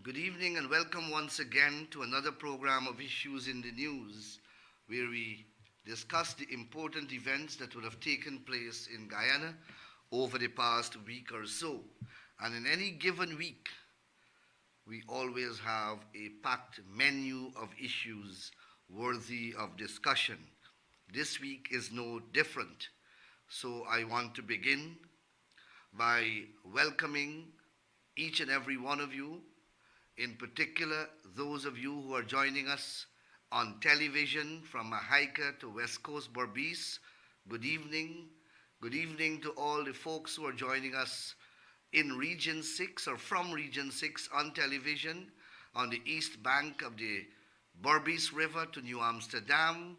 Good evening and welcome once again to another program of Issues in the News, where we discuss the important events that would have taken place in Guyana over the past week or so. And in any given week, we always have a packed menu of issues worthy of discussion. This week is no different. So I want to begin by welcoming each and every one of you, in particular those of you who are joining us on television from Mahaica to West Coast Berbice. Good evening. Good evening to all the folks who are joining us in Region 6 or from Region 6 on television on the east bank of the Berbice River to New Amsterdam,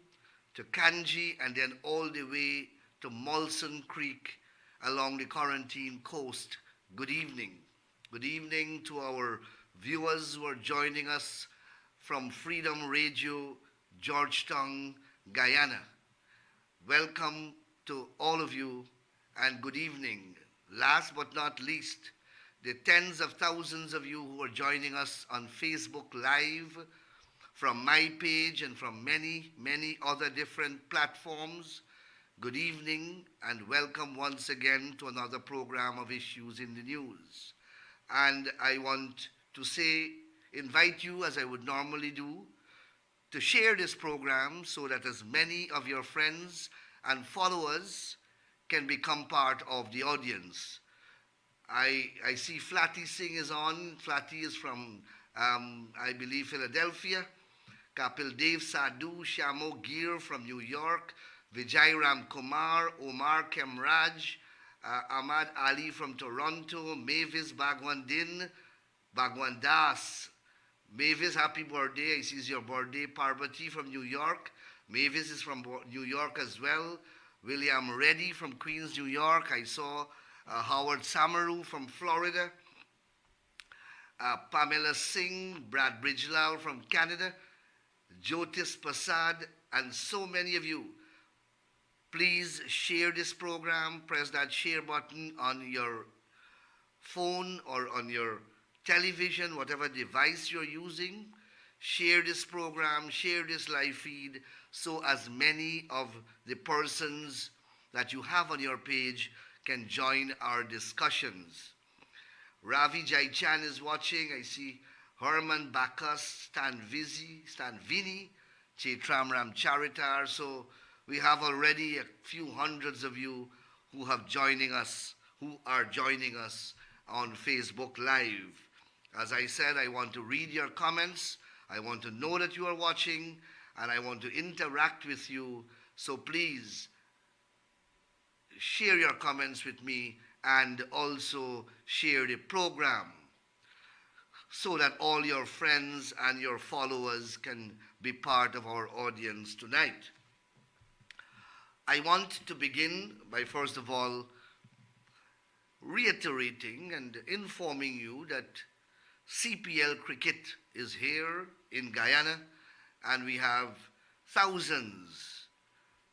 to Kanji, and then all the way to Molson Creek along the Quarantine Coast. Good evening. Good evening to our viewers who are joining us from Freedom Radio, Georgetown, Guyana. Welcome to all of you and good evening. Last but not least, the tens of thousands of you who are joining us on Facebook Live from my page and from many, many other different platforms. Good evening and welcome once again to another program of Issues in the News. And I want to invite you, as I would normally do, to share this program so that as many of your friends and followers can become part of the audience. I see Flatty Singh is on. Flatty is from, I believe, Philadelphia. Kapil Dev Sadhu, Shamo Gir from New York, Vijay Ram Kumar, Omar Kemraj, Ahmad Ali from Toronto, Mavis Bagwandin, Bagwandas. Mavis, happy birthday. I see it's your birthday. Parvati from New York. Mavis is from New York as well. William Reddy from Queens, New York. I saw Howard Samaru from Florida. Pamela Singh, Brad Bridgelal from Canada. Jyotis Prasad, and so many of you. Please share this program. Press that share button on your phone or on your television, whatever device you're using. Share this program, share this live feed, so as many of the persons that you have on your page can join our discussions. Ravi Jaichan is watching. I see Herman Bacchus, Stan Vini, Chaitramram Charitar. So we have already a few hundreds of you who are joining us on Facebook Live. As I said, I want to read your comments. I want to know that you are watching, and I want to interact with you. So please share your comments with me and also share the program so that all your friends and your followers can be part of our audience tonight. I want to begin by, first of all, reiterating and informing you that CPL cricket is here in Guyana, and we have thousands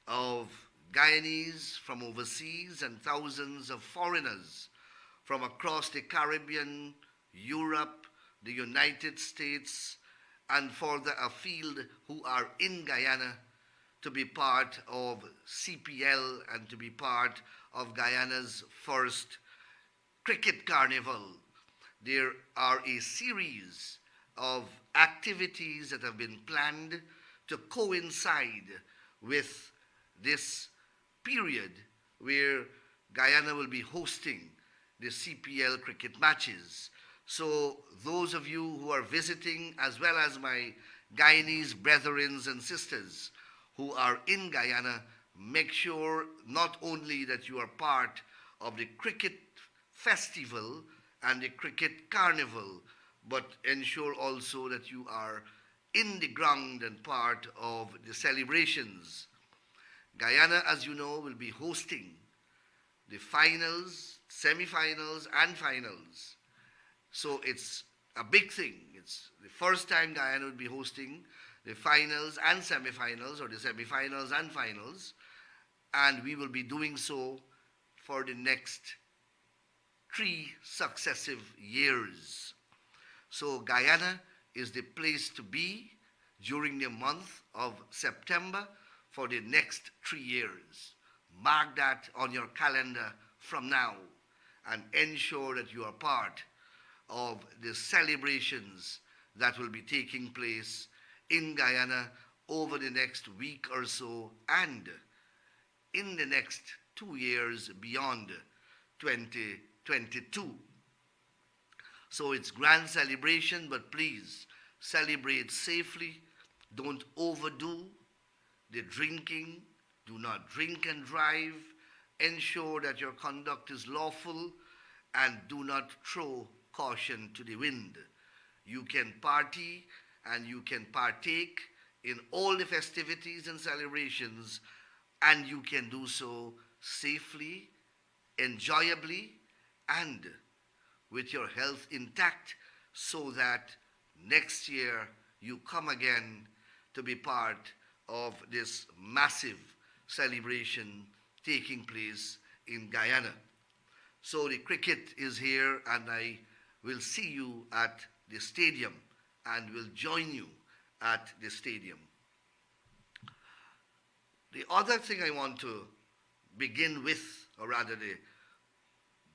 of Guyanese from overseas and thousands of foreigners from across the Caribbean, Europe, the United States, and further afield who are in Guyana to be part of CPL and to be part of Guyana's first cricket carnival. There are a series of activities that have been planned to coincide with this period where Guyana will be hosting the CPL cricket matches. So those of you who are visiting, as well as my Guyanese brethren and sisters who are in Guyana, make sure not only that you are part of the cricket festival and the cricket carnival, but ensure also that you are in the ground and part of the celebrations. Guyana, as you know, will be hosting the finals, semi-finals, and finals. So it's a big thing. It's the first time Guyana will be hosting the finals and semi-finals, or the semi-finals and finals, and we will be doing so for the next 3 successive years. So Guyana is the place to be during the month of September for the next 3 years. Mark that on your calendar from now and ensure that you are part of the celebrations that will be taking place in Guyana over the next week or so and in the next 2 years beyond 2022. So it's grand celebration, but please celebrate safely. Don't overdo the drinking. Do not drink and drive. Ensure that your conduct is lawful and do not throw caution to the wind. You can party and you can partake in all the festivities and celebrations, and you can do so safely, enjoyably, and with your health intact, so that next year you come again to be part of this massive celebration taking place in Guyana. So the cricket is here, and I will see you at the stadium and will join you at the stadium. The other thing I want to begin with, or rather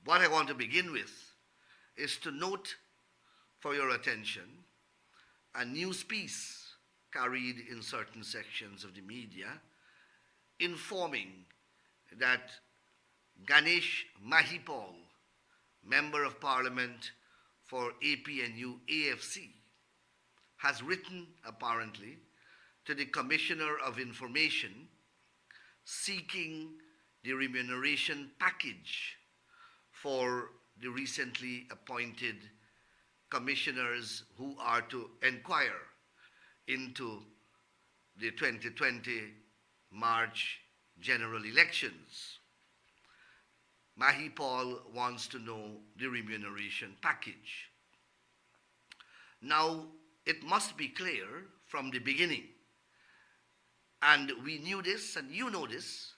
what I want to begin with, is to note for your attention a news piece carried in certain sections of the media informing that Ganesh Mahipal, Member of Parliament for APNU AFC, has written apparently to the Commissioner of Information seeking the remuneration package for the recently appointed commissioners who are to inquire into the 2020 March general elections. Mahipal wants to know the remuneration package. Now, it must be clear from the beginning, and we knew this, and you know this,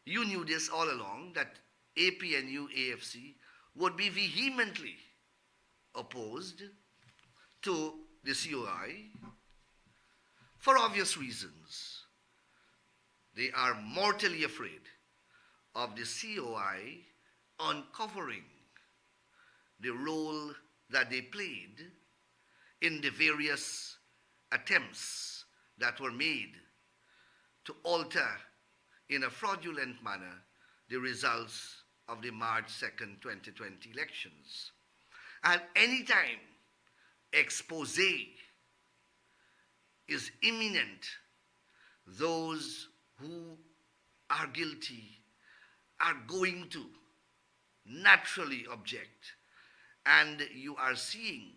you knew this all along, that APNU AFC would be vehemently opposed to the COI for obvious reasons. They are mortally afraid of the COI uncovering the role that they played in the various attempts that were made to alter in a fraudulent manner the results of the March 2nd, 2020 elections. And anytime expose is imminent, those who are guilty are going to naturally object. And you are seeing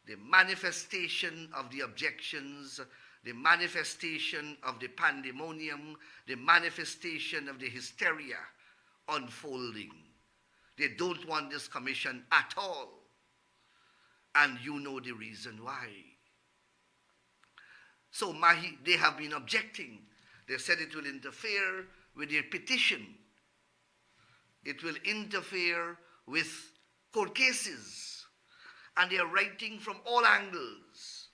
the manifestation of the objections, the manifestation of the pandemonium, the manifestation of the hysteria unfolding. They don't want this commission at all. And you know the reason why. So they have been objecting. They said it will interfere with their petition. It will interfere with court cases. And they are writing from all angles.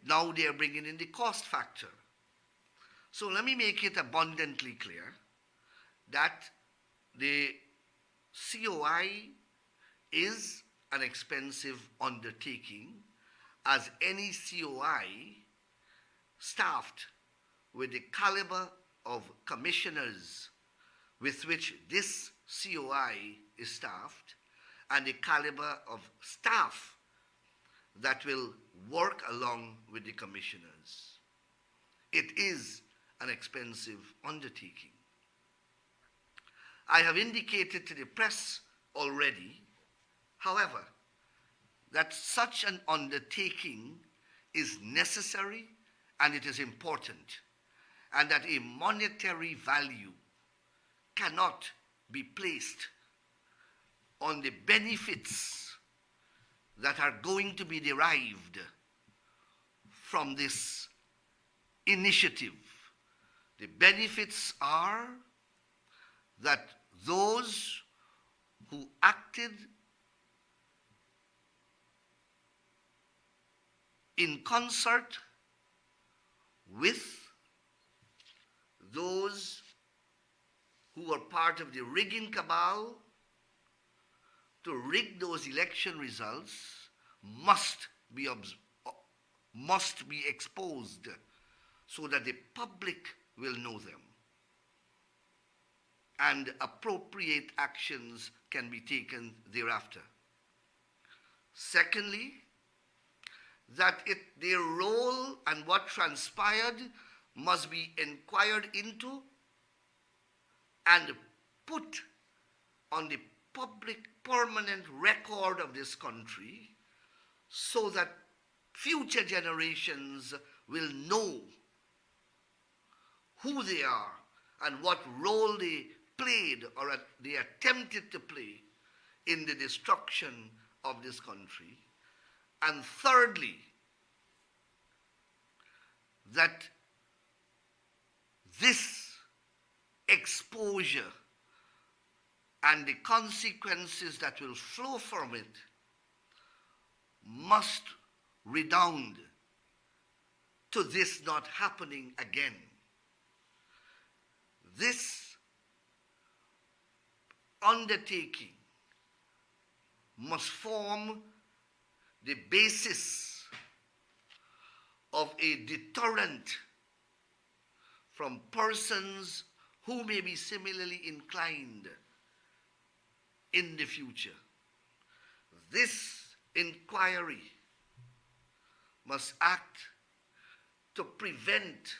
Now they are bringing in the cost factor. So let me make it abundantly clear that the COI is an expensive undertaking, as any COI staffed with the caliber of commissioners with which this COI is staffed, and the caliber of staff that will work along with the commissioners. It is an expensive undertaking. I have indicated to the press already, however, that such an undertaking is necessary and it is important, and that a monetary value cannot be placed on the benefits that are going to be derived from this initiative. The benefits are that those who acted in concert with those who were part of the rigging cabal to rig those election results must be exposed so that the public will know them and appropriate actions can be taken thereafter. Secondly, that their role and what transpired must be inquired into and put on the public permanent record of this country so that future generations will know who they are and what role they played or they attempted to play in the destruction of this country. And thirdly, that this exposure and the consequences that will flow from it must redound to this not happening again. This undertaking must form the basis of a deterrent from persons who may be similarly inclined in the future. This inquiry must act to prevent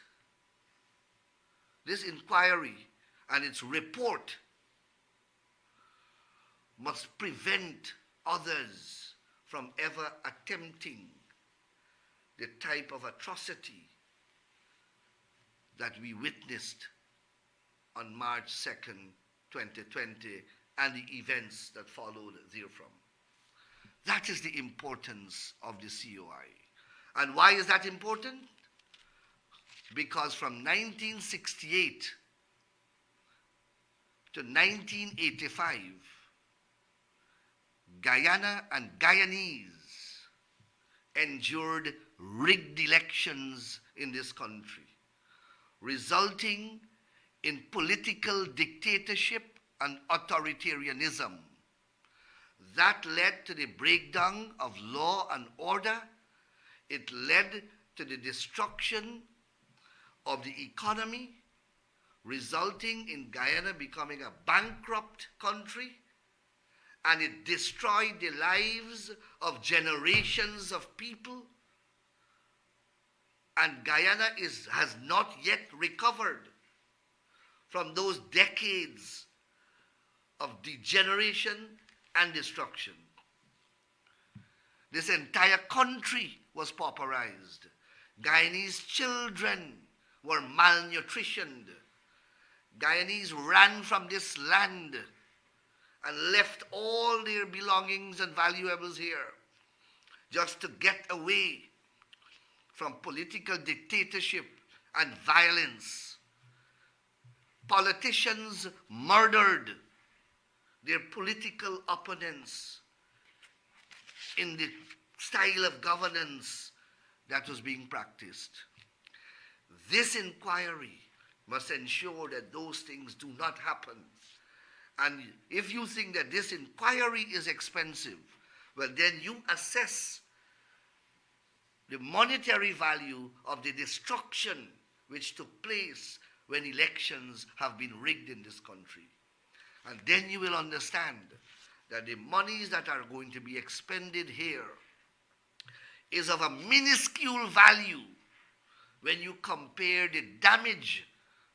this inquiry and its report must prevent others from ever attempting the type of atrocity that we witnessed on March 2nd, 2020, and the events that followed therefrom. That is the importance of the COI. And why is that important? Because from 1968 to 1985, Guyana and Guyanese endured rigged elections in this country, resulting in political dictatorship and authoritarianism. That led to the breakdown of law and order. It led to the destruction of the economy, resulting in Guyana becoming a bankrupt country, and it destroyed the lives of generations of people. And Guyana has not yet recovered from those decades of degeneration and destruction. This entire country was pauperized. Guyanese children were malnutritioned. Guyanese ran from this land and left all their belongings and valuables here just to get away from political dictatorship and violence. Politicians murdered their political opponents in the style of governance that was being practiced. This inquiry must ensure that those things do not happen. And if you think that this inquiry is expensive, well, then you assess the monetary value of the destruction which took place when elections have been rigged in this country. And then you will understand that the monies that are going to be expended here is of a minuscule value when you compare the damage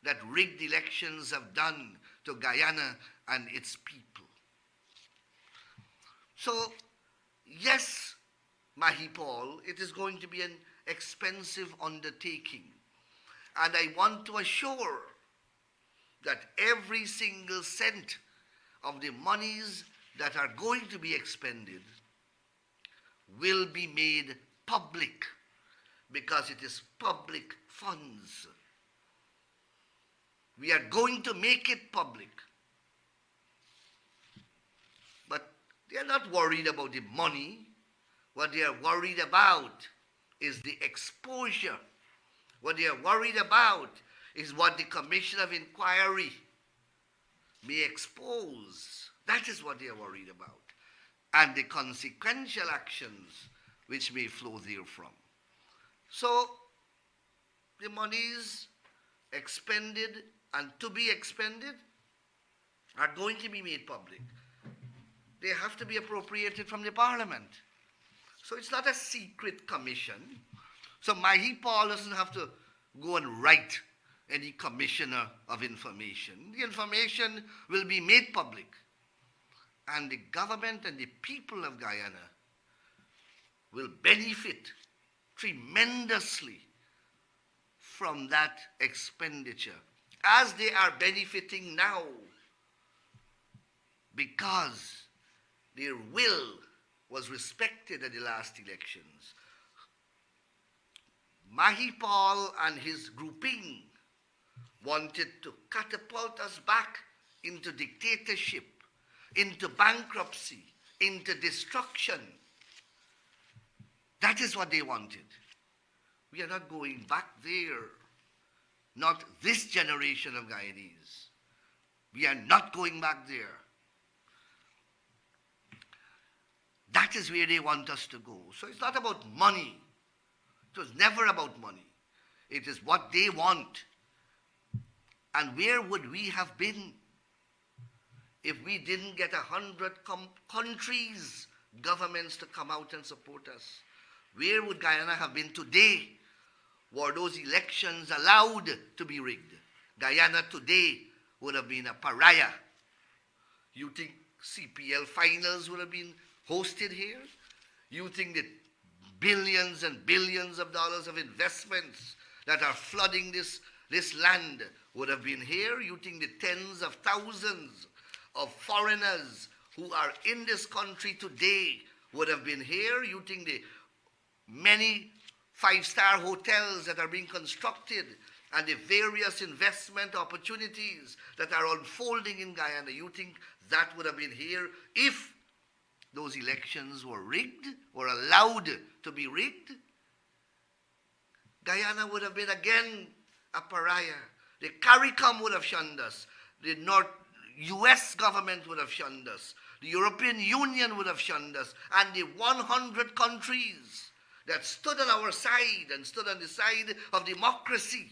that rigged elections have done to Guyana and its people. So, yes, Mahipal, it is going to be an expensive undertaking. And I want to assure that every single cent of the monies that are going to be expended will be made public because it is public funds. We are going to make it public. But they are not worried about the money. What they are worried about is the exposure. What they are worried about is what the Commission of Inquiry may expose. That is what they are worried about. And the consequential actions which may flow therefrom. So, the monies expended and to be expended are going to be made public. They have to be appropriated from the Parliament. So it's not a secret commission. So Mahi Paul doesn't have to go and write any commissioner of information. The information will be made public. And the government and the people of Guyana will benefit tremendously from that expenditure, as they are benefiting now, because their will was respected at the last elections. Mahi Paul and his grouping wanted to catapult us back into dictatorship, into bankruptcy, into destruction. That is what they wanted. We are not going back there. Not this generation of Guyanese. We are not going back there. That is where they want us to go. So it's not about money. It was never about money. It is what they want. And where would we have been if we didn't get 100 countries, governments to come out and support us? Where would Guyana have been today? Were those elections allowed to be rigged? Guyana today would have been a pariah. You think CPL finals would have been hosted here? You think that billions and billions of dollars of investments that are flooding this land would have been here? You think the tens of thousands of foreigners who are in this country today would have been here? You think the many five-star hotels that are being constructed and the various investment opportunities that are unfolding in Guyana, you think that would have been here if those elections were rigged, were allowed to be rigged? Guyana would have been again a pariah. The CARICOM would have shunned us. The US government would have shunned us. The European Union would have shunned us. And the 100 countries that stood on our side and stood on the side of democracy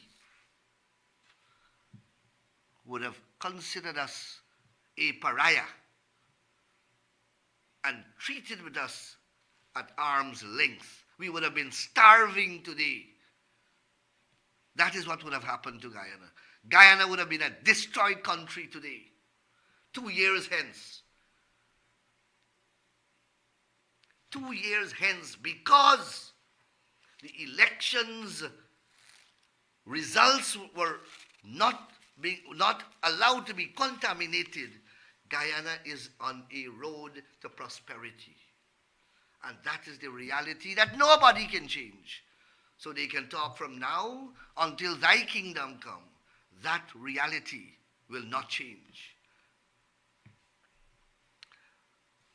would have considered us a pariah and treated with us at arm's length. We would have been starving today. That is what would have happened to Guyana. Guyana would have been a destroyed country today, 2 years hence. 2 years hence, because the elections results were not allowed to be contaminated. Guyana is on a road to prosperity. And that is the reality that nobody can change. So they can talk from now until thy kingdom come. That reality will not change.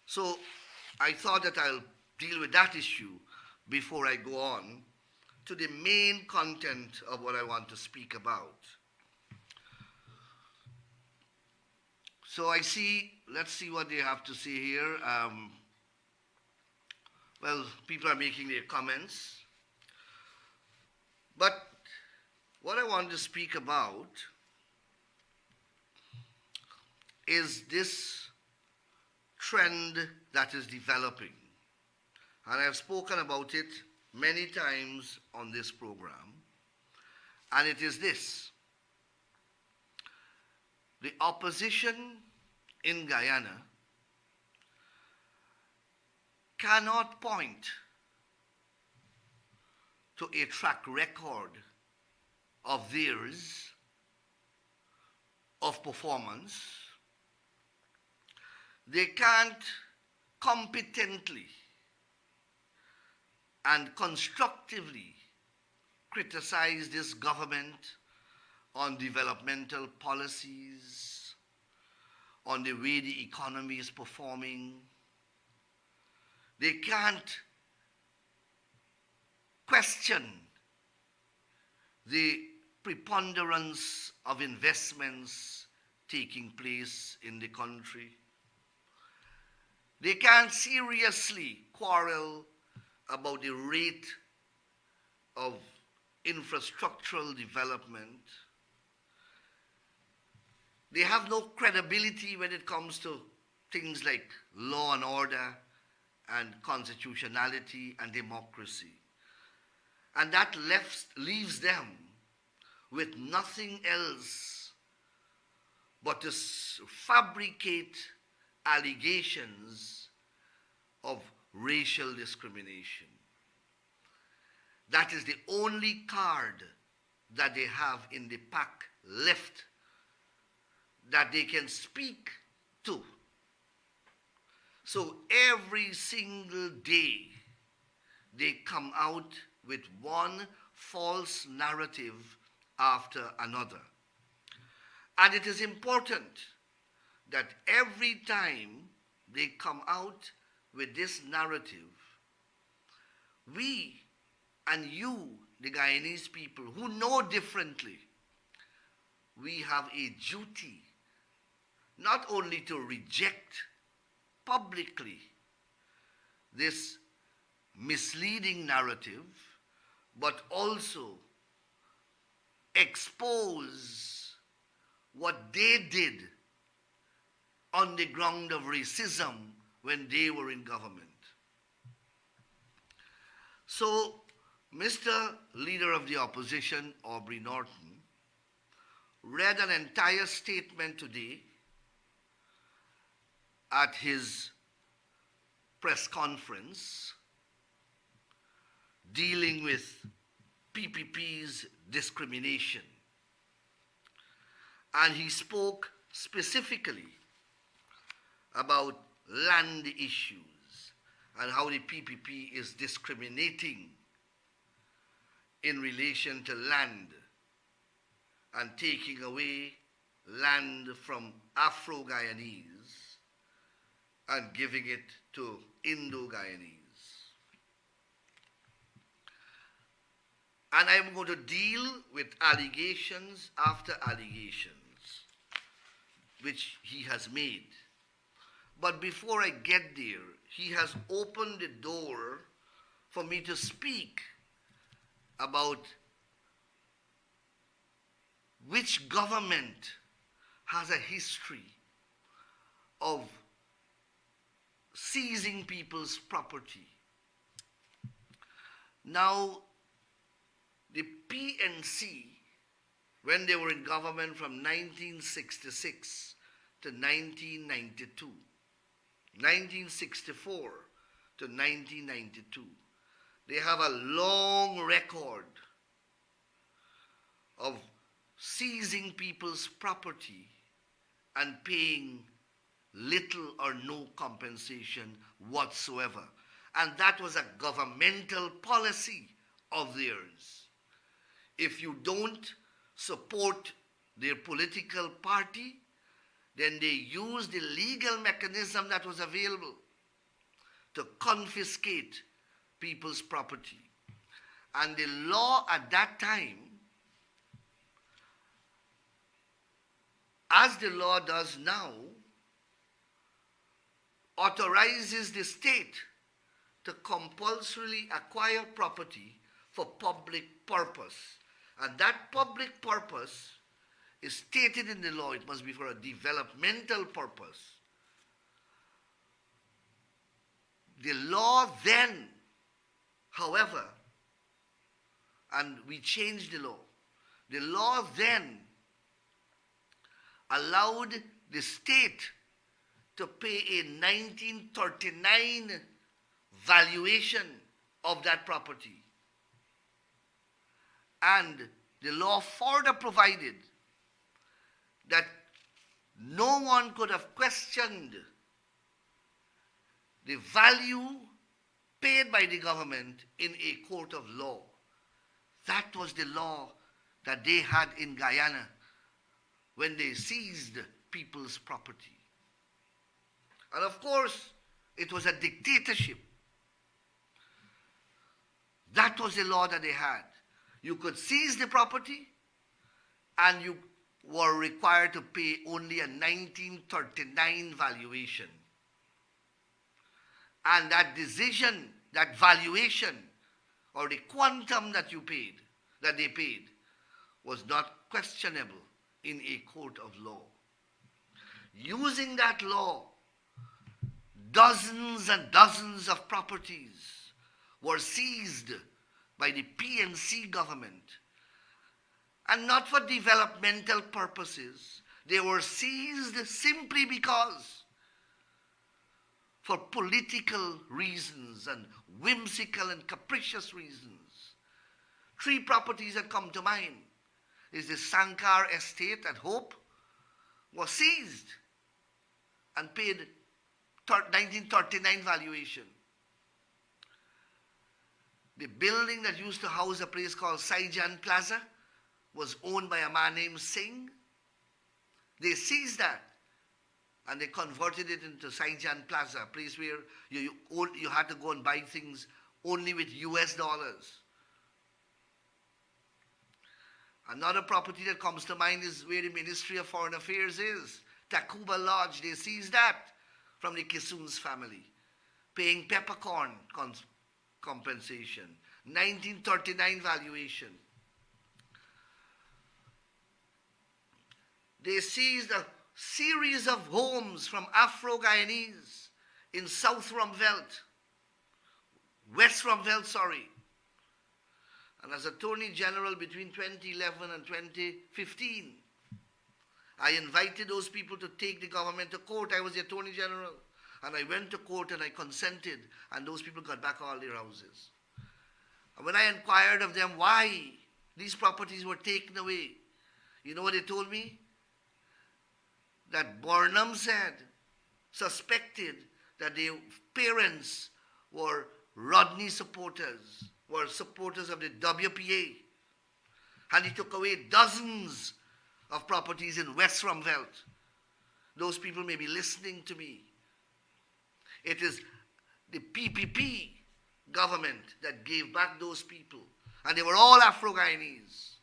So I thought that I'll deal with that issue before I go on to the main content of what I want to speak about. So let's see what they have to say here. Well, people are making their comments. But what I want to speak about is this trend that is developing. And I've spoken about it many times on this program. And it is this. The opposition in Guyana cannot point to a track record of theirs of performance. They can't competently and constructively criticize this government on developmental policies, on the way the economy is performing. They can't question the preponderance of investments taking place in the country. They can't seriously quarrel about the rate of infrastructural development. They have no credibility when it comes to things like law and order and constitutionality and democracy. And that leaves them with nothing else but to fabricate allegations of racial discrimination. That is the only card that they have in the pack left that they can speak to. So every single day they come out with one false narrative after another. And it is important that every time they come out with this narrative, we and you, the Guyanese people who know differently, we have a duty not only to reject publicly this misleading narrative, but also expose what they did on the ground of racism when they were in government. So, Mr. Leader of the Opposition, Aubrey Norton, read an entire statement today at his press conference dealing with PPP's discrimination. And he spoke specifically about land issues and how the PPP is discriminating in relation to land and taking away land from Afro-Guyanese and giving it to Indo-Guyanese. And I'm going to deal with allegations after allegations which he has made. But before I get there, he has opened the door for me to speak about which government has a history of seizing people's property. Now, the PNC, when they were in government from 1966 to 1992, 1964 to 1992, they have a long record of seizing people's property and paying little or no compensation whatsoever. And that was a governmental policy of theirs. If you don't support their political party, then they use the legal mechanism that was available to confiscate people's property. And the law at that time, as the law does now, authorizes the state to compulsorily acquire property for public purpose. And that public purpose is stated in the law. It must be for a developmental purpose. The law then, however, and we changed the law then allowed the state to pay a 1939 valuation of that property. And the law further provided that no one could have questioned the value paid by the government in a court of law. That was the law that they had in Guyana when they seized people's property. And of course, it was a dictatorship. That was the law that they had. You could seize the property and you were required to pay only a 1939 valuation. And that decision, that valuation, or the quantum that they paid, was not questionable in a court of law. Using that law, dozens and dozens of properties were seized by the PNC government. And not for developmental purposes. They were seized simply because, for political reasons and whimsical and capricious reasons. 3 properties that come to mind is the Sankar estate at Hope was seized and paid 1939 valuation. The building that used to house a place called Saijan Plaza was owned by a man named Singh. They seized that and they converted it into Saijan Plaza, a place where you had to go and buy things only with US dollars. Another property that comes to mind is where the Ministry of Foreign Affairs is. Tacuba Lodge, they seized that from the Kissoon's family, paying peppercorn compensation, 1939 valuation. They seized a series of homes from Afro-Guyanese in South Rumvelt, West Rumvelt, sorry. And as Attorney General between 2011 and 2015, I invited those people to take the government to court. I was the Attorney General. And I went to court and I consented, and those people got back all their houses. And when I inquired of them why these properties were taken away, you know what they told me? That Burnham suspected that their parents were Rodney supporters, were supporters of the WPA. And he took away dozens of properties in West Rumvelt. Those people may be listening to me. It is the PPP government that gave back those people. And they were all Afro-Guyanese.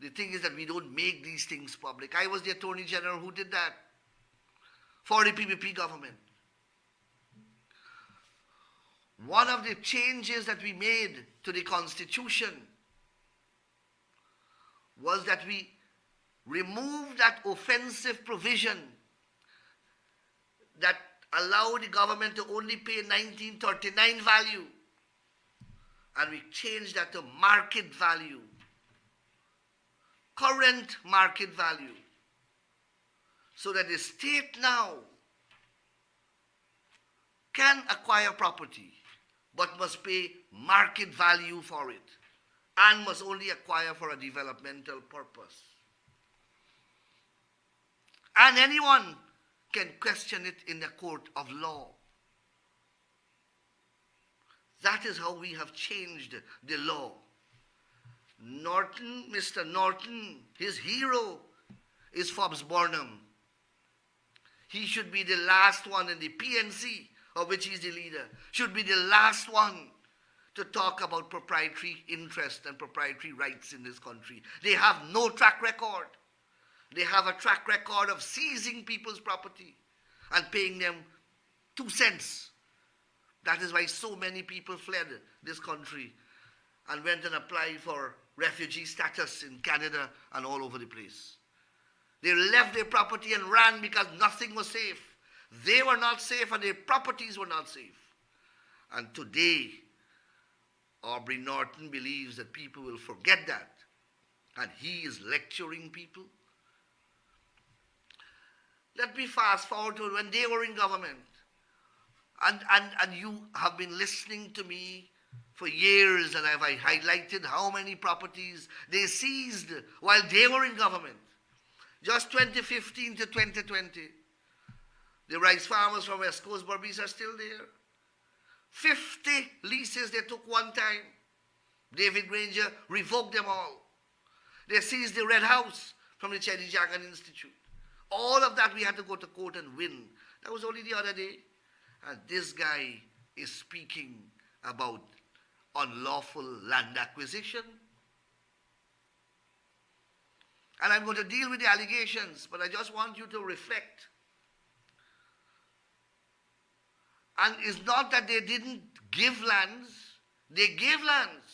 The thing is that we don't make these things public. I was the Attorney General who did that for the PPP government. One of the changes that we made to the Constitution was that we removed that offensive provision that allowed the government to only pay 1939 value, and we changed that to market value, current market value, so that the state now can acquire property but must pay market value for it and must only acquire for a developmental purpose. And anyone can question it in the court of law. That is how we have changed the law. Norton, Mr. Norton, his hero is Forbes Burnham. He should be the last one in the PNC, of which he's the leader, should be the last one to talk about proprietary interest and proprietary rights in this country. They have no track record. They have a track record of seizing people's property and paying them 2 cents. That is why so many people fled this country and went and applied for refugee status in Canada and all over the place. They left their property and ran because nothing was safe. They were not safe and their properties were not safe. And today, Aubrey Norton believes that people will forget that. And he is lecturing people. Let me fast forward to when they were in government. And you have been listening to me for years, and I've highlighted how many properties they seized while they were in government. Just 2015 to 2020, the rice farmers from West Coast Berbice are still there. 50 leases they took one time. David Granger revoked them all. They seized the Red House from the Chedi Jagan Institute. All of that we had to go to court and win. That was only the other day. And this guy is speaking about unlawful land acquisition. And I'm going to deal with the allegations, but I just want you to reflect. And it's not that they didn't give lands. They gave lands,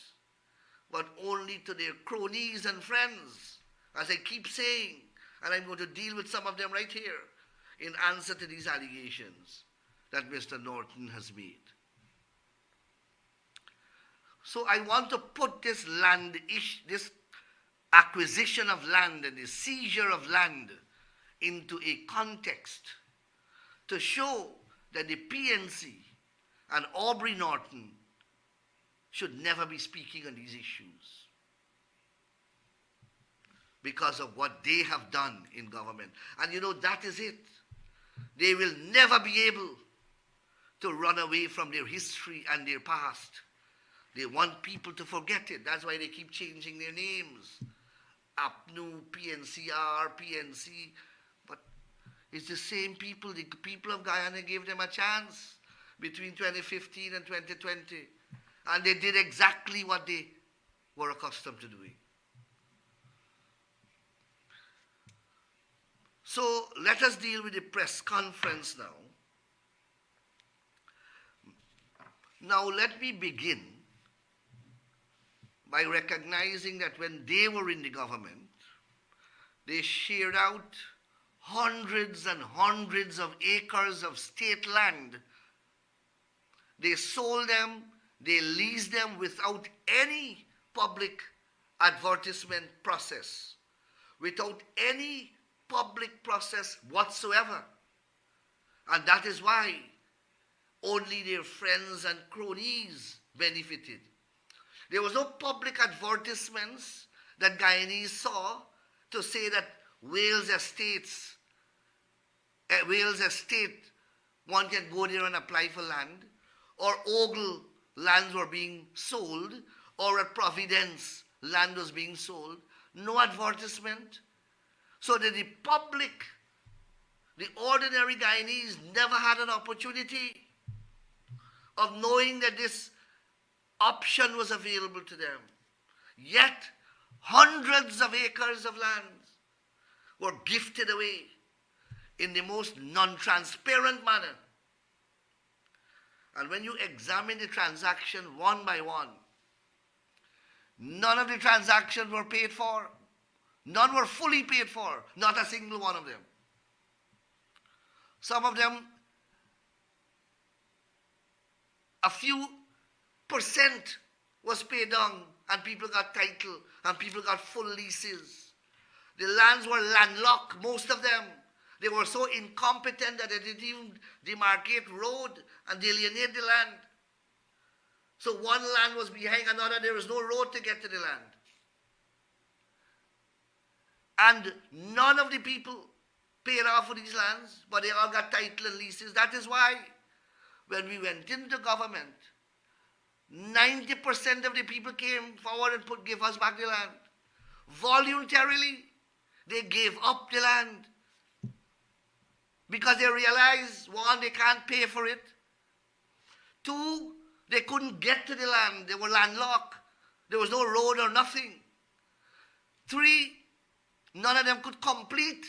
but only to their cronies and friends, as I keep saying. And I'm going to deal with some of them right here in answer to these allegations that Mr. Norton has made. So I want to put this land issue, this acquisition of land and the seizure of land into a context to show that the PNC and Aubrey Norton should never be speaking on these issues because of what they have done in government. And you know, that is it. They will never be able to run away from their history and their past. They want people to forget it. That's why they keep changing their names. APNU, PNCR, PNC. But it's the same people. The people of Guyana gave them a chance between 2015 and 2020. And they did exactly what they were accustomed to doing. So let us deal with the press conference now. Now let me begin by recognizing that when they were in the government, they shared out hundreds and hundreds of acres of state land. They sold them, they leased them without any public advertisement process, without any public process whatsoever. And that is why only their friends and cronies benefited. There was no public advertisements that Guyanese saw to say that Wales Estate, one can go there and apply for land, or Ogle lands were being sold, or at Providence land was being sold. No advertisement. So that the public, the ordinary Guyanese, never had an opportunity of knowing that this option was available to them. Yet, hundreds of acres of land were gifted away in the most non-transparent manner. And when you examine the transaction one by one, none of the transactions were paid for. None were fully paid for, not a single one of them. Some of them, a few percent was paid down and people got title and people got full leases. The lands were landlocked, most of them. They were so incompetent that they didn't even demarcate road and delineate the land. So one land was behind another, there was no road to get to the land. And none of the people paid off for these lands, but they all got title and leases. That is why when we went into government, 90% of the people came forward and give us back the land. Voluntarily, they gave up the land because they realized, one, they can't pay for it. Two, they couldn't get to the land. They were landlocked. There was no road or nothing. Three, none of them could complete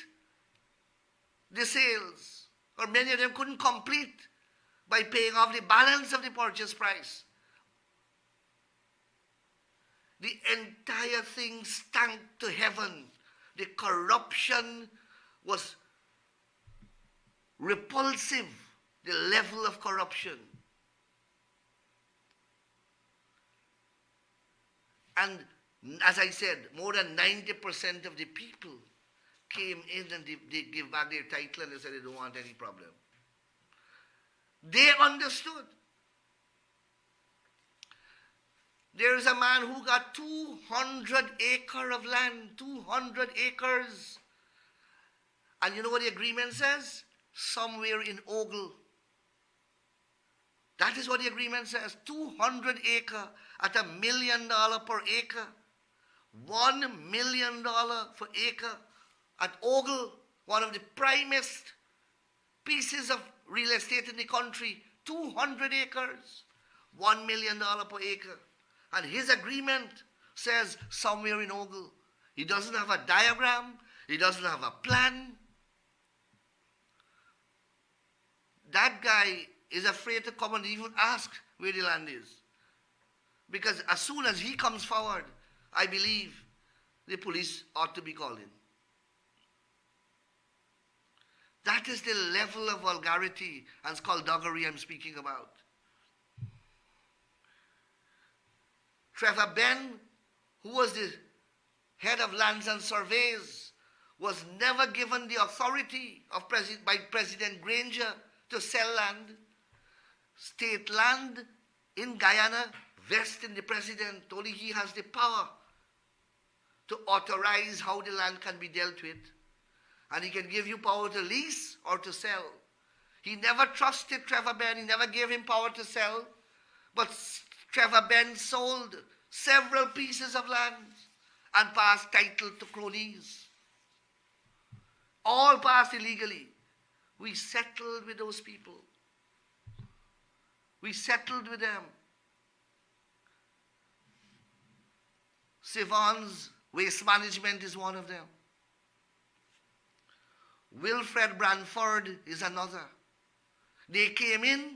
the sales, or many of them couldn't complete by paying off the balance of the purchase price. The entire thing stank to heaven. The corruption was repulsive, the level of corruption. And as I said, more than 90% of the people came in and they gave back their title and they said they don't want any problem. They understood. There is a man who got 200 acres of land, 200 acres. And you know what the agreement says? Somewhere in Ogle. That is what the agreement says. 200 acres at $1 million per acre. $1 million per acre at Ogle, one of the primest pieces of real estate in the country. 200 acres, $1 million per acre. And his agreement says somewhere in Ogle. He doesn't have a diagram. He doesn't have a plan. That guy is afraid to come and even ask where the land is. Because as soon as he comes forward, I believe the police ought to be called in. That is the level of vulgarity and skullduggery I'm speaking about. Trevor Benn, who was the head of lands and surveys, was never given the authority by President Granger to sell land. State land in Guyana vests in the president. Only he has the power to authorize how the land can be dealt with. And he can give you power to lease or to sell. He never trusted Trevor Benn. He never gave him power to sell. But Trevor Benn sold several pieces of land and passed title to cronies. All passed illegally. We settled with those people. We settled with them. Sivan's Waste Management is one of them. Wilfred Branford is another. They came in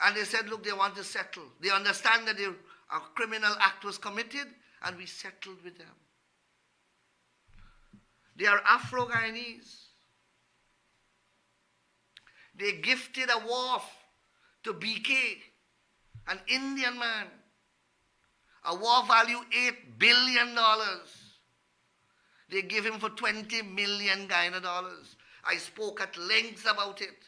and they said, look, they want to settle. They understand that a criminal act was committed, and we settled with them. They are Afro-Guyanese. They gifted a wharf to BK, an Indian man. A wharf value $8 billion. They give him for 20 million Guyana dollars. I spoke at length about it.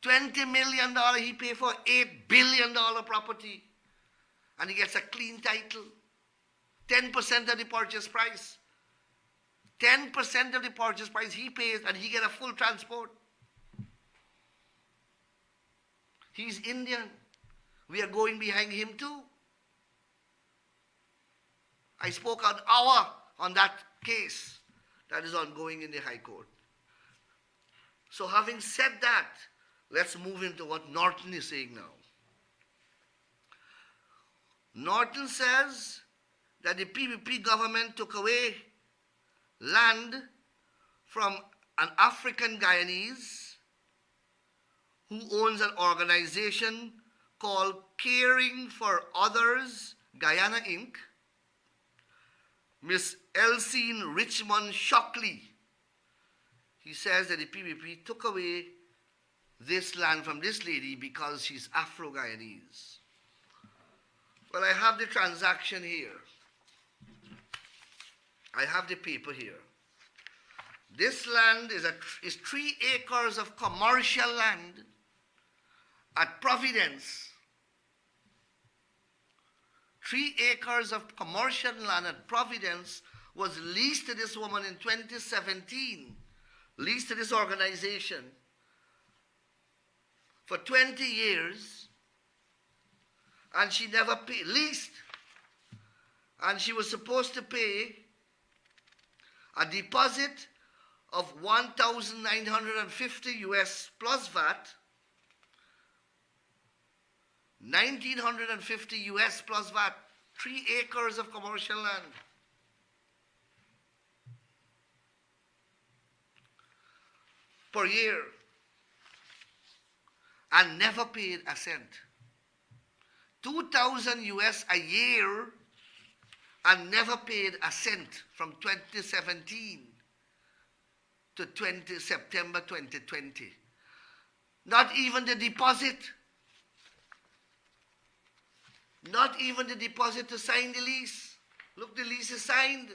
$20 million he paid for $8 billion property. And he gets a clean title. 10% of the purchase price. 10% of the purchase price he pays, and he gets a full transport. He's Indian. We are going behind him too. I spoke an hour on that case that is ongoing in the High Court. So having said that, let's move into what Norton is saying now. Norton says that the PPP government took away land from an African Guyanese who owns an organization called Caring for Others Guyana Inc., Miss Elsine Richmond Shockley. He says that the PPP took away this land from this lady because she's Afro-Guyanese. Well, I have the transaction here. I have the paper here. This land is 3 acres of commercial land at Providence. 3 acres of commercial land at Providence was leased to this woman in 2017, leased to this organization for 20 years, and she never paid, leased, and she was supposed to pay a deposit of 1,950 US plus VAT, 1,950 US plus VAT, 3 acres of commercial land. Per year, and never paid a cent. 2,000 US a year and never paid a cent from 2017 to September 2020. Not even the deposit. Not even the deposit to sign the lease. Look, the lease is signed.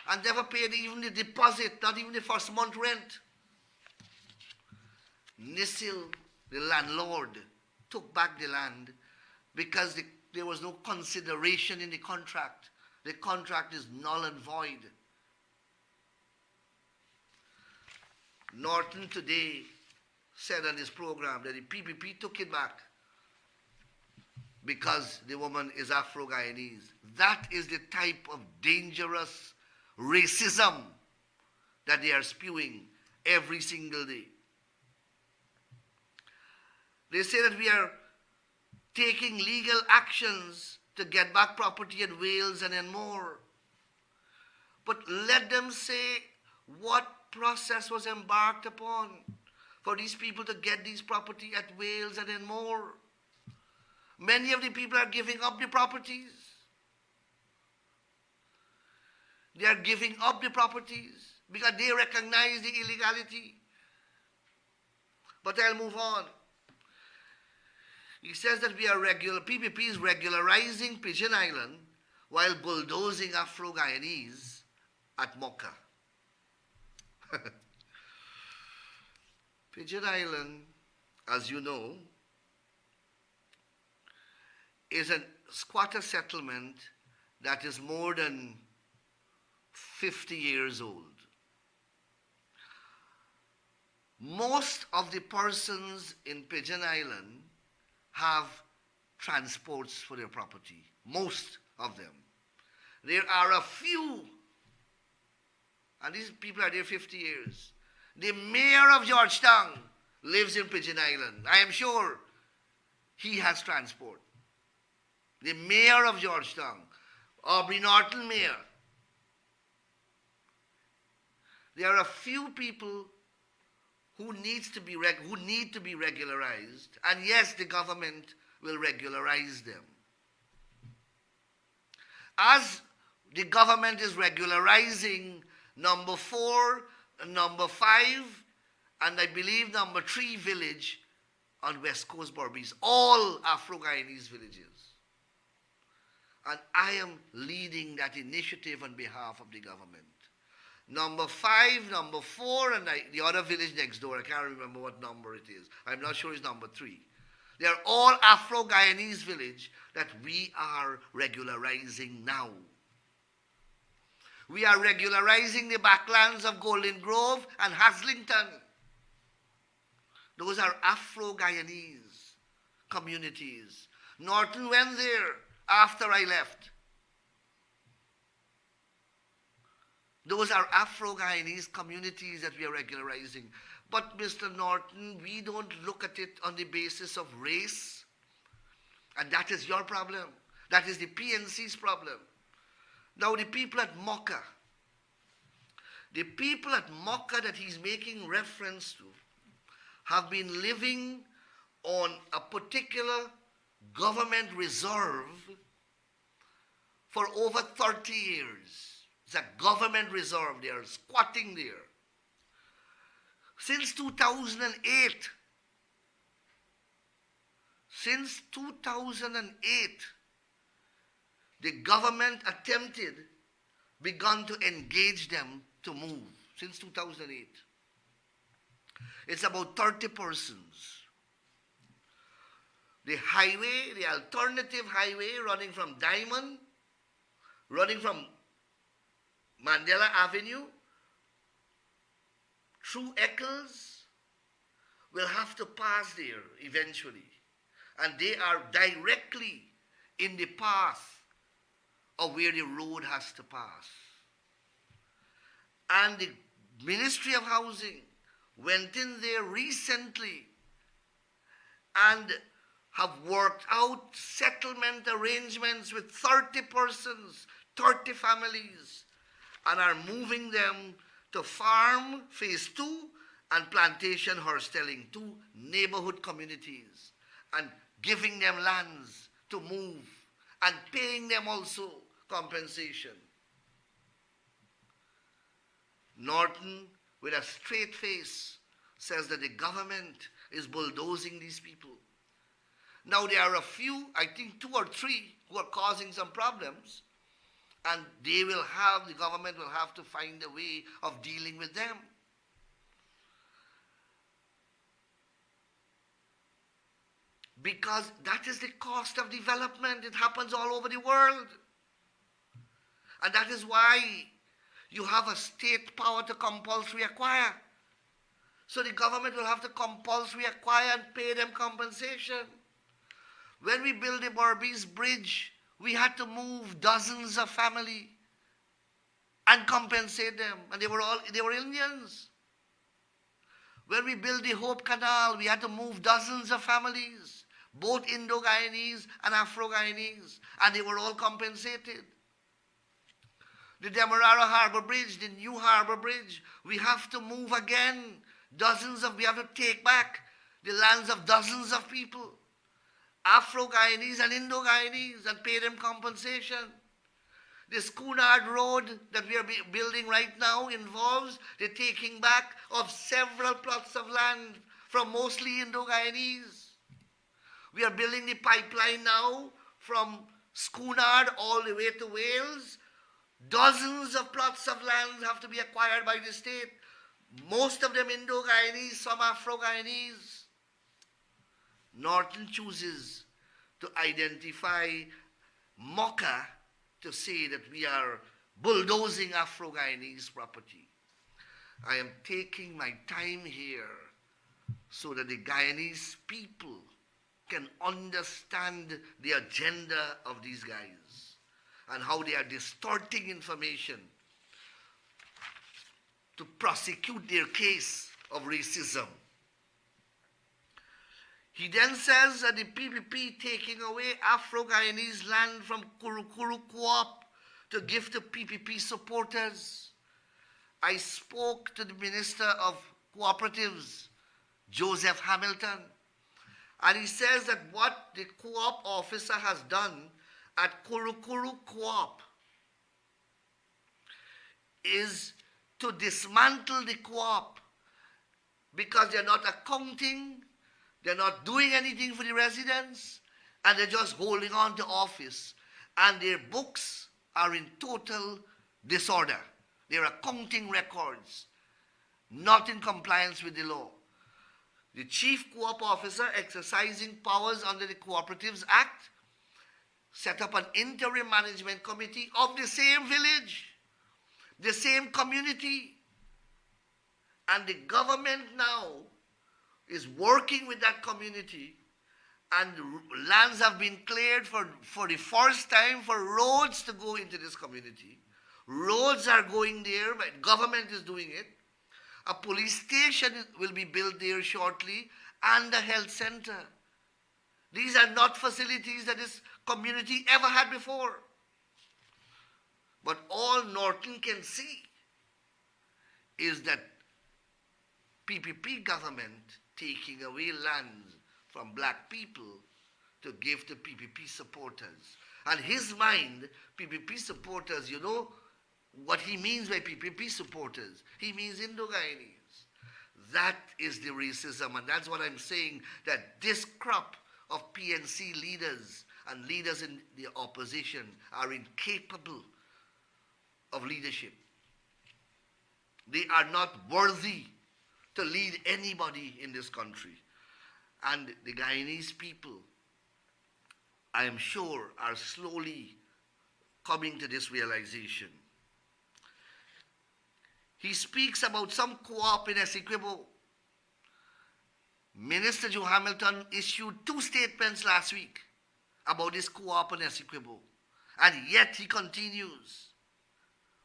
And never paid even the deposit, not even the first month rent. Nisil, the landlord, took back the land because there was no consideration in the contract. The contract is null and void. Norton today said on his program that the PPP took it back because the woman is Afro-Guyanese. That is the type of dangerous racism that they are spewing every single day. They say that we are taking legal actions to get back property at Wales and Enmore. But let them say what process was embarked upon for these people to get these property at Wales and Enmore. Many of the people are giving up the properties. They are giving up the properties because they recognize the illegality. But I'll move on. He says that PPP is regularizing Pigeon Island while bulldozing Afro-Guyanese at Mocha. Pigeon Island, as you know, is a squatter settlement that is more than 50 years old. Most of the persons in Pigeon Island have transports for their property. Most of them. There are a few, and these people are there 50 years. The mayor of Georgetown lives in Pigeon Island. I am sure he has transport. The mayor of Georgetown, Aubrey Norton mayor. There are a few people who need to be regularized, and yes, the government will regularize them. As the government is regularizing number 4, number 5, and I believe number 3 village on West Coast Berbice, all Afro-Guyanese villages. And I am leading that initiative on behalf of the government. Number 5, number 4, and the other village next door, I can't remember what number it is. I'm not sure it's number 3. They are all Afro-Guyanese village that we are regularizing now. We are regularizing the backlands of Golden Grove and Haslington. Those are Afro-Guyanese communities. Norton went there after I left. Those are Afro-Guyanese communities that we are regularizing. But Mr. Norton, we don't look at it on the basis of race. And that is your problem. That is the PNC's problem. Now the people at Mocha that he's making reference to have been living on a particular government reserve for over 30 years. It's a government reserve. They are squatting there. Since 2008, the government begun to engage them to move. Since 2008. It's about 30 persons. The highway, the alternative highway running from Diamond, running from Mandela Avenue through Eccles, will have to pass there eventually. And they are directly in the path of where the road has to pass. And the Ministry of Housing went in there recently and have worked out settlement arrangements with 30 persons, 30 families, and are moving them to Farm Phase 2 and Plantation Horstelling, 2 neighborhood communities, and giving them lands to move and paying them also compensation. Norton, with a straight face, says that the government is bulldozing these people. Now there are a few, I think 2 or 3, who are causing some problems, and the government will have to find a way of dealing with them. Because that is the cost of development. It happens all over the world. And that is why you have a state power to compulsory acquire. So the government will have to compulsory acquire and pay them compensation. When we built the Berbice Bridge, we had to move dozens of family and compensate them. And they were Indians. When we built the Hope Canal, we had to move dozens of families, both Indo-Guyanese and Afro-Guyanese, and they were all compensated. The Demerara Harbour Bridge, the new Harbour Bridge, we have to move again. We have to take back the lands of dozens of people, Afro-Guyanese and Indo-Guyanese, and pay them compensation. The Schoonard Road that we are building right now involves the taking back of several plots of land from mostly Indo-Guyanese. We are building the pipeline now from Schoonard all the way to Wales. Dozens of plots of land have to be acquired by the state. Most of them Indo-Guyanese, some Afro-Guyanese. Norton chooses to identify Mocha to say that we are bulldozing Afro-Guyanese property. I am taking my time here so that the Guyanese people can understand the agenda of these guys and how they are distorting information to prosecute their case of racism. He then says that the PPP taking away Afro-Guyanese land from Kurukuru Co-op to give to PPP supporters. I spoke to the Minister of Cooperatives, Joseph Hamilton, and he says that what the co-op officer has done at Kurukuru Co-op is to dismantle the co-op because they're not accounting, they're not doing anything for the residents, and they're just holding on to office. And their books are in total disorder. Their accounting records, not in compliance with the law. The chief co-op officer exercising powers under the Cooperatives Act set up an interim management committee of the same village, the same community. And the government now is working with that community, and lands have been cleared for the first time for roads to go into this community. Roads are going there, but government is doing it. A police station will be built there shortly, and a health center. These are not facilities that this community ever had before. But all Norton can see is that PPP government taking away lands from black people to give to PPP supporters. And his mind, PPP supporters, you know what he means by PPP supporters? He means Indo-Guyanese. That is the racism, and that's what I'm saying, that this crop of PNC leaders and leaders in the opposition are incapable of leadership. They are not worthy to lead anybody in this country. And the Guyanese people, I am sure, are slowly coming to this realization. He speaks about some co-op in Essequibo. Minister Joe Hamilton issued 2 statements last week about this co-op in Essequibo, and yet he continues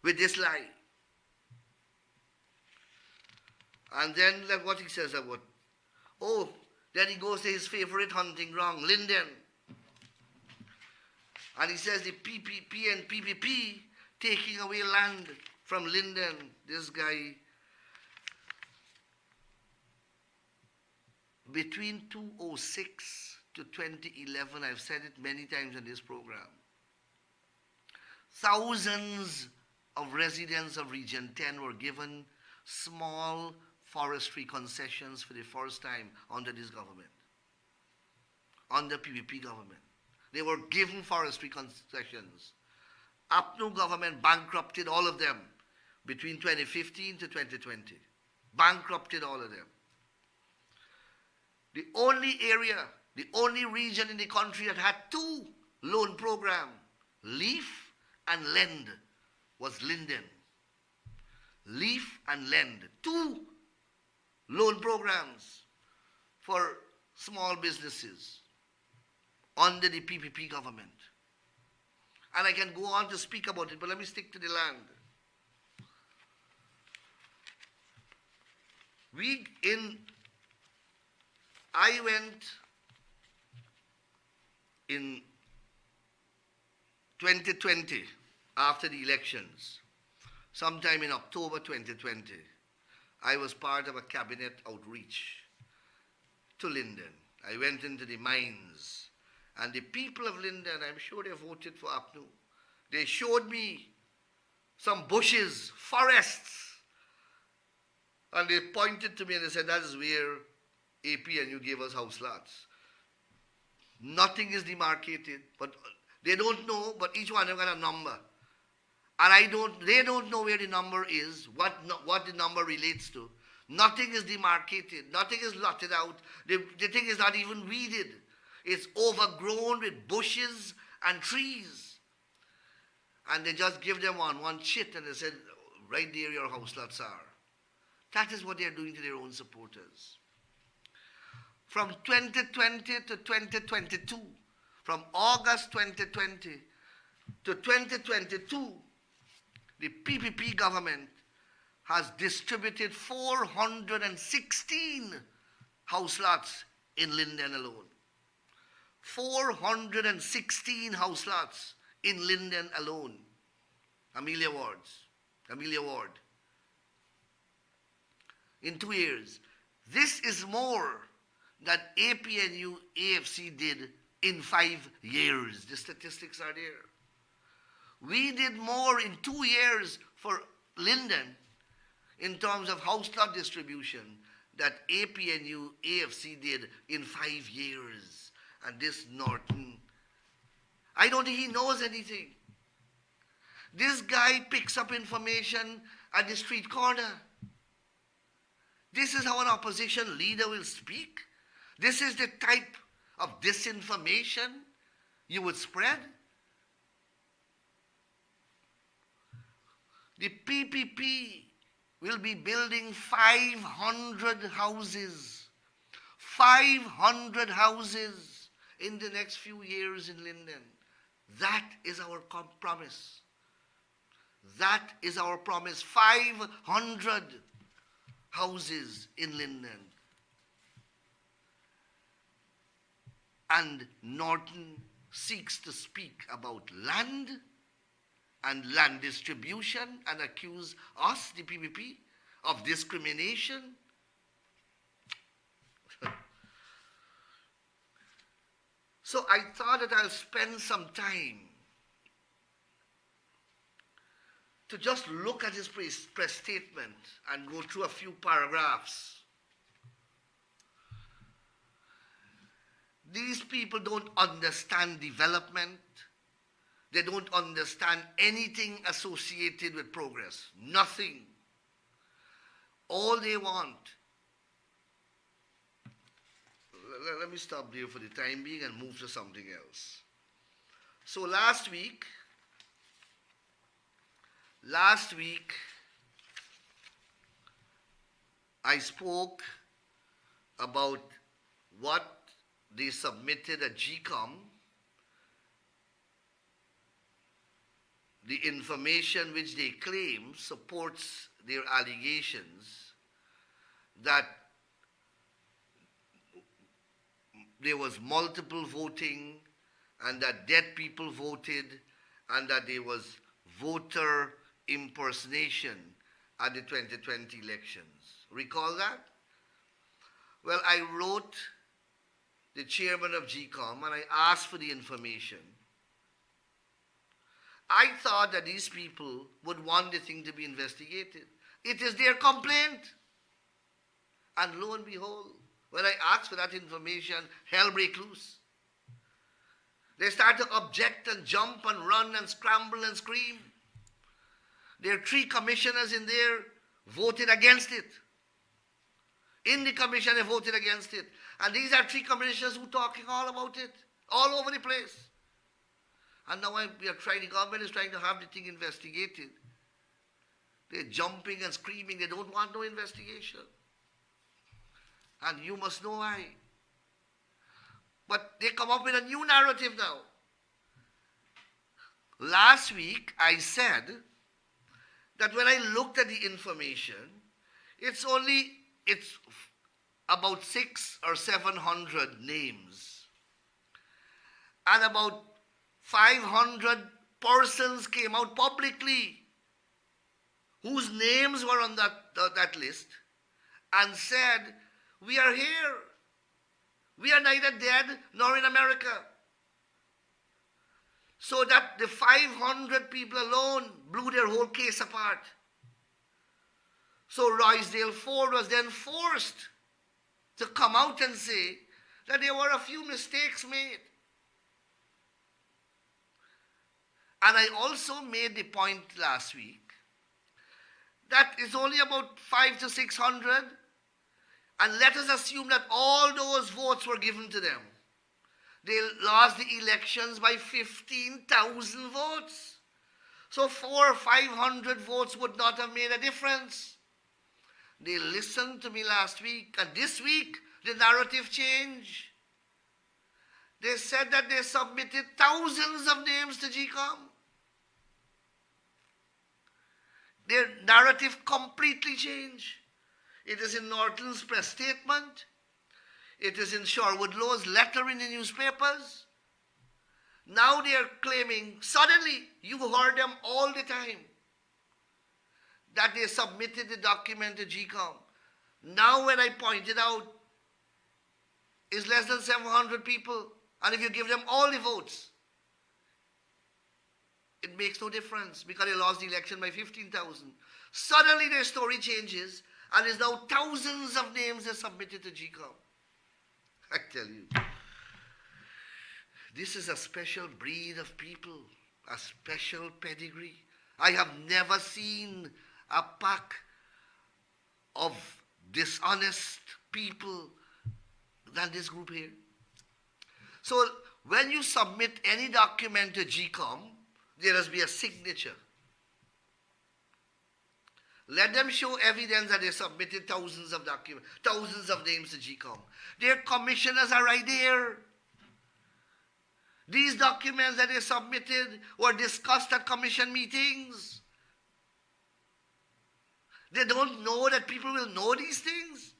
with this lie. And then look what he says about, then he goes to his favorite hunting ground, Linden. And he says the PPP and PPP taking away land from Linden. This guy, between 2006 to 2011, I've said it many times in this program, thousands of residents of Region 10 were given small forestry concessions for the first time under this government, under PPP government. They were given forestry concessions. APNU government bankrupted all of them between 2015 to 2020. Bankrupted all of them. The only area, the only region in the country that had 2 loan programs, Leaf and Lend, was Linden. Leaf and Lend, 2 loan programs for small businesses under the PPP government. And I can go on to speak about it, but let me stick to the land. I went in 2020, after the elections, sometime in October 2020, I was part of a cabinet outreach to Linden. I went into the mines, and the people of Linden, I'm sure they voted for APNU. They showed me some bushes, forests, and they pointed to me and they said, that is where APNU gave us house lots. Nothing is demarcated, but they don't know, but each one of them got a number. And they don't know where the number is, what the number relates to. Nothing is demarcated, nothing is lotted out. The thing is not even weeded. It's overgrown with bushes and trees. And they just give them one chit and they said, right there your house lots are. That is what they are doing to their own supporters. From 2020 to 2022, from August 2020 to 2022, the PPP government has distributed 416 house lots in Linden alone. 416 house lots in Linden alone. Amelia Ward. In 2 years. This is more than APNU AFC did in 5 years. The statistics are there. We did more in 2 years for Linden in terms of house lot distribution that APNU AFC did in 5 years. And this Norton, I don't think he knows anything. This guy picks up information at the street corner. This is how an opposition leader will speak. This is the type of disinformation you would spread. The PPP will be building 500 houses. 500 houses in the next few years in Linden. That is our promise. That is our promise. 500 houses in Linden. And Norton seeks to speak about land and land distribution and accuse us, the PPP, of discrimination. So I thought that I'll spend some time to just look at his press statement and go through a few paragraphs. These people don't understand development. They don't understand anything associated with progress. Nothing. All they want. Let me stop there for the time being and move to something else. So last week, I spoke about what they submitted at GCOM, the information which they claim supports their allegations that there was multiple voting and that dead people voted and that there was voter impersonation at the 2020 elections. Recall that? Well, I wrote the chairman of GCOM and I asked for the information. I thought that these people would want the thing to be investigated. It is their complaint. And lo and behold, when I asked for that information, hell break loose. They start to object and jump and run and scramble and scream. There are 3 commissioners in there voted against it. In the commission, they voted against it. And these are 3 commissioners who are talking all about it, all over the place. And now the government is trying to have the thing investigated. They're jumping and screaming. They don't want no investigation. And you must know why. But they come up with a new narrative now. Last week, I said that when I looked at the information, it's about 600 or 700 names. and about 500 persons came out publicly whose names were on that list and said, we are here. We are neither dead nor in America. So that the 500 people alone blew their whole case apart. So Roysdale Ford was then forced to come out and say that there were a few mistakes made. And I also made the point last week that it's only about 500 to 600, and let us assume that all those votes were given to them. They lost the elections by 15,000 votes. So 400 or 500 votes would not have made a difference. They listened to me last week, and this week the narrative changed. They said that they submitted thousands of names to GCOM. Their narrative completely changed. It is in Norton's press statement. It is in Sherwood Lowe's letter in the newspapers. Now they are claiming, suddenly, you heard them all the time, that they submitted the document to GCOM. Now when I pointed out, it's less than 700 people, and if you give them all the votes, it makes no difference because they lost the election by 15,000. Suddenly their story changes, and there's now thousands of names they submitted to GCOM. I tell you, this is a special breed of people, a special pedigree. I have never seen a pack of dishonest people than this group here. So when you submit any document to GCOM, there must be a signature. Let them show evidence that they submitted thousands of documents, thousands of names to GCOM. Their commissioners are right there. These documents that they submitted were discussed at commission meetings. They don't know that people will know these things.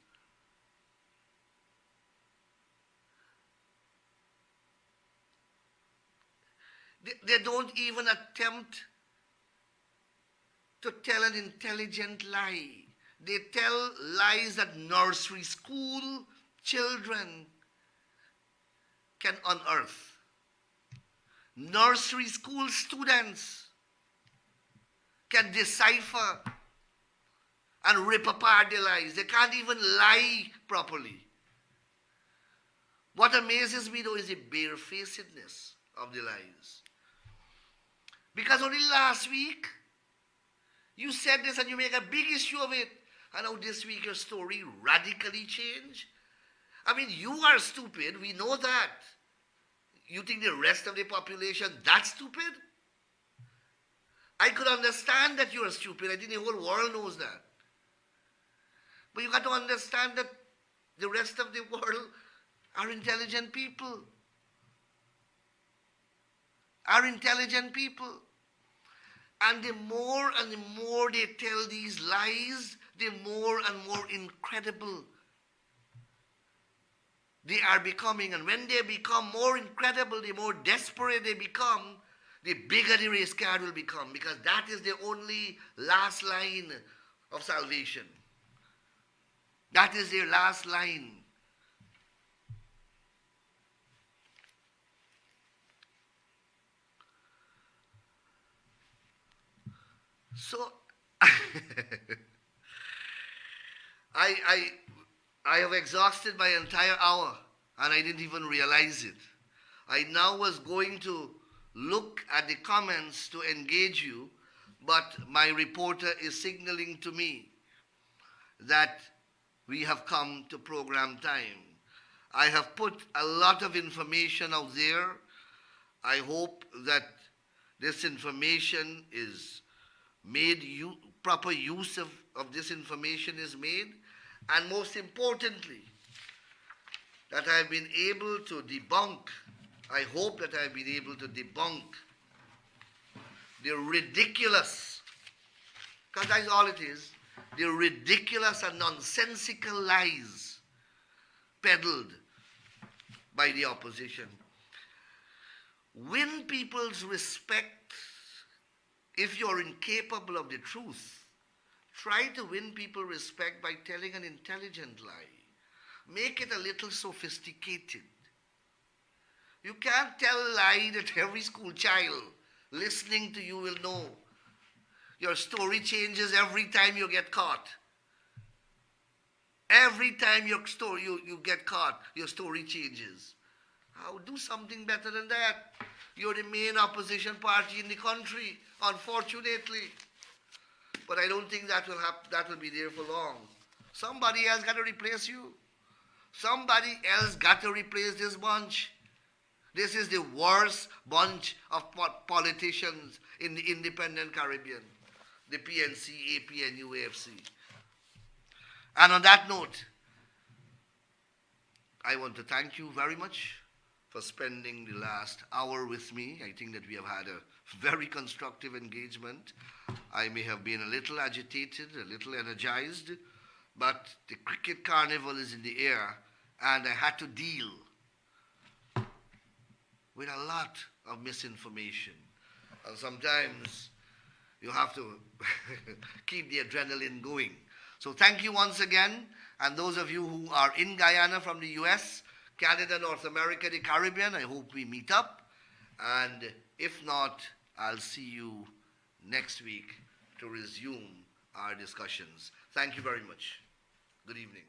They don't even attempt to tell an intelligent lie. They tell lies that nursery school children can unearth. Nursery school students can decipher and rip apart their lies. They can't even lie properly. What amazes me though is the barefacedness of the lies. Because only last week, you said this and you make a big issue of it. And now this week your story radically changed. I mean, you are stupid. We know that. You think the rest of the population that stupid? I could understand that you are stupid. I think the whole world knows that. But you got to understand that the rest of the world are intelligent people. Are intelligent people. And the more they tell these lies, the more and more incredible they are becoming. And when they become more incredible, the more desperate they become, the bigger the race card will become. Because that is the only last line of salvation. That is their last line. So, I have exhausted my entire hour and I didn't even realize it. I now was going to look at the comments to engage you, but my reporter is signaling to me that we have come to program time. I have put a lot of information out there. I hope that this information is made, proper use of this information is made, and most importantly, that I've been able to debunk, I hope that I've been able to debunk the ridiculous, because that's all it is, the ridiculous and nonsensical lies peddled by the opposition. Win people's respect. If you're incapable of the truth, try to win people's respect by telling an intelligent lie. Make it a little sophisticated. You can't tell a lie that every school child listening to you will know. Your story changes every time you get caught. Every time you get caught, your story changes. How do something better than that? You're the main opposition party in the country, unfortunately. But I don't think that will be there for long. Somebody else got to replace you. Somebody else got to replace this bunch. This is the worst bunch of politicians in the independent Caribbean. The PNC, APNU, AFC. And on that note, I want to thank you very much for spending the last hour with me. I think that we have had a very constructive engagement. I may have been a little agitated, a little energized, but the cricket carnival is in the air, and I had to deal with a lot of misinformation. And sometimes you have to keep the adrenaline going. So thank you once again. And those of you who are in Guyana from the US, Canada, North America, the Caribbean, I hope we meet up. And if not, I'll see you next week to resume our discussions. Thank you very much. Good evening.